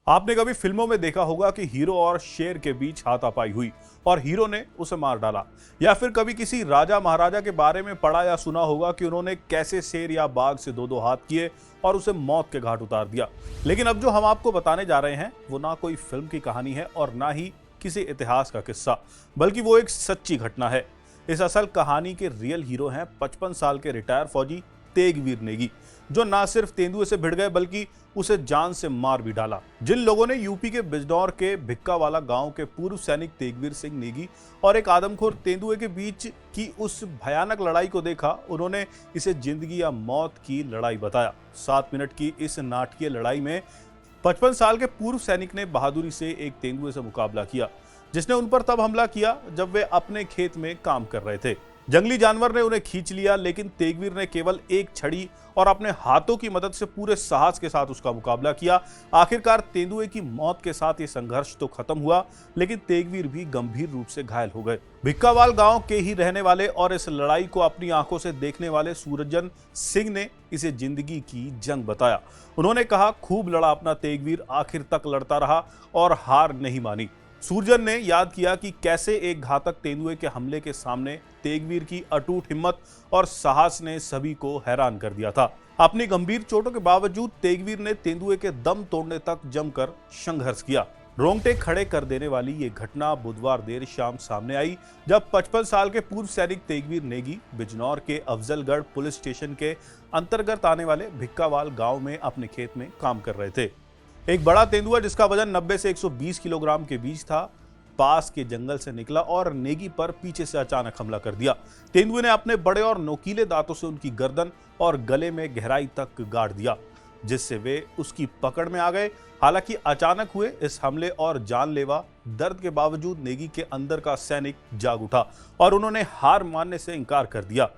आपने कभी फिल्मों में देखा होगा कि हीरो और शेर के बीच हाथापाई हुई और हीरो ने उसे मार डाला, या फिर कभी किसी राजा महाराजा के बारे में पढ़ा या सुना होगा कि उन्होंने कैसे शेर या बाघ से दो दो हाथ किए और उसे मौत के घाट उतार दिया। लेकिन अब जो हम आपको बताने जा रहे हैं वो ना कोई फिल्म की कहानी है और ना ही किसी इतिहास का किस्सा, बल्कि वो एक सच्ची घटना है। इस असल कहानी के रियल हीरो हैं 55 साल के रिटायर फौजी तेगवीर नेगी, जो ना सिर्फ तेंदुए से भिड़ गए बल्कि उसे जान से मार भी डाला। जिन लोगों ने यूपी के बिजनौर के भिक्कावाला गांव के पूर्व सैनिक तेगवीर सिंह नेगी और एक आदमखोर तेंदुए के बीच की उस भयानक लड़ाई को देखा, उन्होंने इसे जिंदगी या मौत की लड़ाई बताया। 7 मिनट की इस नाटकीय लड़ाई में 55 साल के पूर्व सैनिक ने बहादुरी से एक तेंदुए से मुकाबला किया, जिसने उन पर तब हमला किया जब वे अपने खेत में काम कर रहे थे। जंगली जानवर ने उन्हें खींच लिया, लेकिन तेगवीर ने केवल एक छड़ी और अपने हाथों की मदद से पूरे साहस के साथ उसका मुकाबला किया। आखिरकार तेंदुए की मौत के साथ ये संघर्ष तो खत्म हुआ, लेकिन तेगवीर भी गंभीर रूप से घायल हो गए। भिक्कावाल गांव के ही रहने वाले और इस लड़ाई को अपनी आंखों से देखने वाले सूरजन सिंह ने इसे जिंदगी की जंग बताया। उन्होंने कहा, खूब लड़ा अपना तेगवीर, आखिर तक लड़ता रहा और हार नहीं मानी। सूरजन ने याद किया कि कैसे एक घातक तेंदुए के हमले के सामने तेगवीर की अटूट हिम्मत और साहस ने सभी को हैरान कर दिया था। अपनी गंभीर चोटों के बावजूद तेगवीर ने तेंदुए के दम तोड़ने तक जमकर संघर्ष किया। रोंगटे खड़े कर देने वाली ये घटना बुधवार देर शाम सामने आई, जब 55 साल के पूर्व सैनिक तेगवीर नेगी बिजनौर के अफजलगढ़ पुलिस स्टेशन के अंतर्गत आने वाले भिक्कावाल गांव में अपने खेत में काम कर रहे थे। एक बड़ा तेंदुआ जिसका वजन 90 से 120 किलोग्राम के बीच था, पास के जंगल से निकला और नेगी पर पीछे से अचानक हमला कर दिया। तेंदुए ने अपने बड़े और नोकीले दांतों से उनकी गर्दन और गले में गहराई तक गाड़ दिया, जिससे वे उसकी पकड़ में आ गए। हालांकि अचानक हुए इस हमले और जानलेवा दर्द के बावजूद नेगी के अंदर का सैनिक जाग उठा और उन्होंने हार मानने से इनकार कर दिया।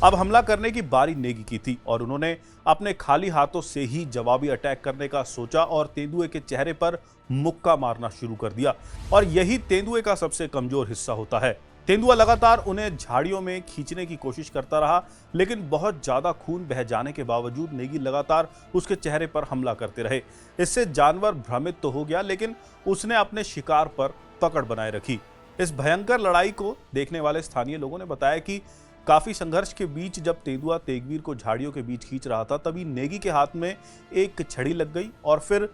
अब हमला करने की बारी नेगी की थी और उन्होंने अपने खाली हाथों से ही जवाबी अटैक करने का सोचा और तेंदुए के चेहरे पर मुक्का मारना शुरू कर दिया। और यही तेंदुए का सबसे कमजोर हिस्सा होता है। तेंदुआ लगातार उन्हें झाड़ियों में खींचने की कोशिश करता रहा, लेकिन बहुत ज्यादा खून बह जाने के बावजूद नेगी लगातार उसके चेहरे पर हमला करते रहे। इससे जानवर भ्रमित तो हो गया, लेकिन उसने अपने शिकार पर पकड़ बनाए रखी। इस भयंकर लड़ाई को देखने वाले स्थानीय लोगों ने बताया कि काफी संघर्ष के बीच जब तेंदुआ तेगवीर को झाड़ियों के बीच खींच रहा था, तभी नेगी के हाथ में एक छड़ी लग गई और फिर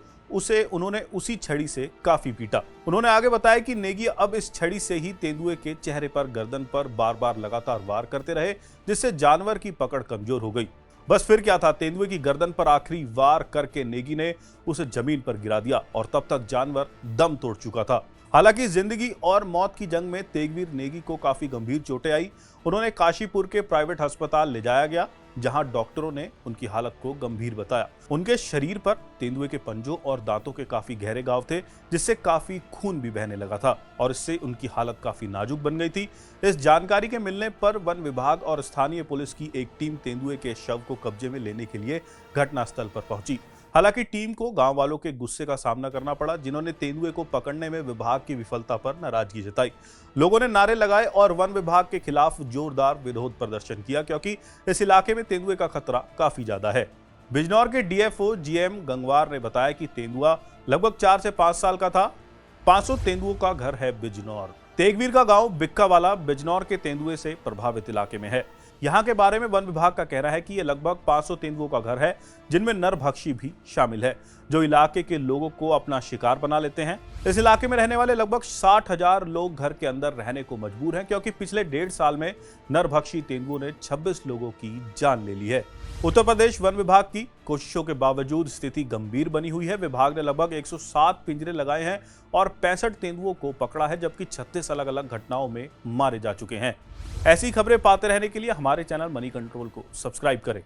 उन्होंने उसी छड़ी से काफी पीटा। उन्होंने आगे बताया कि नेगी अब इस छड़ी से ही तेंदुए के चेहरे पर, गर्दन पर बार बार लगातार वार करते रहे, जिससे जानवर की पकड़ कमजोर हो गई। बस फिर क्या था, तेंदुए की गर्दन पर आखिरी वार करके नेगी ने उसे जमीन पर गिरा दिया और तब तक जानवर दम तोड़ चुका था। हालांकि जिंदगी और मौत की जंग में तेगवीर नेगी को काफी गंभीर चोटें आई। उन्होंने काशीपुर के प्राइवेट अस्पताल ले जाया गया, जहां डॉक्टरों ने उनकी हालत को गंभीर बताया। उनके शरीर पर तेंदुए के पंजों और दांतों के काफी गहरे घाव थे, जिससे काफी खून भी बहने लगा था और इससे उनकी हालत काफी नाजुक बन गई थी। इस जानकारी के मिलने पर वन विभाग और स्थानीय पुलिस की एक टीम तेंदुए के शव को कब्जे में लेने के लिए घटनास्थल पर पहुंची। हालांकि टीम को गांव वालों के गुस्से का सामना करना पड़ा, जिन्होंने तेंदुए को पकड़ने में विभाग की विफलता पर नाराजगी जताई। लोगों ने नारे लगाए और वन विभाग के खिलाफ जोरदार विरोध प्रदर्शन किया, क्योंकि इस इलाके में तेंदुए का खतरा काफी ज्यादा है। बिजनौर के डीएफओ जीएम गंगवार ने बताया कि तेंदुआ लगभग 4 से 5 साल का था। 500 तेंदुओं का घर है बिजनौर। तेगवीर का गांव भिक्कावाला बिजनौर के तेंदुए से प्रभावित इलाके में है। यहाँ के बारे में वन विभाग का कहना है कि यह लगभग 500 तेंदुओं का घर है, जिनमें नरभक्षी भी शामिल है, जो इलाके के लोगों को अपना शिकार बना लेते हैं। इस इलाके में रहने वाले लगभग 60,000 लोग घर के अंदर रहने को मजबूर हैं, क्योंकि पिछले 1.5 साल में नरभक्षी तेंदुओं ने 26 लोगों की जान ले ली है। उत्तर प्रदेश वन विभाग की कोशिशों के बावजूद स्थिति गंभीर बनी हुई है। विभाग ने लगभग 107 पिंजरे लगाए हैं और 65 तेंदुओं को पकड़ा है, जबकि 36 अलग अलग घटनाओं में मारे जा चुके हैं। ऐसी खबरें पाते रहने के लिए हमारे चैनल मनी कंट्रोल को सब्सक्राइब करें।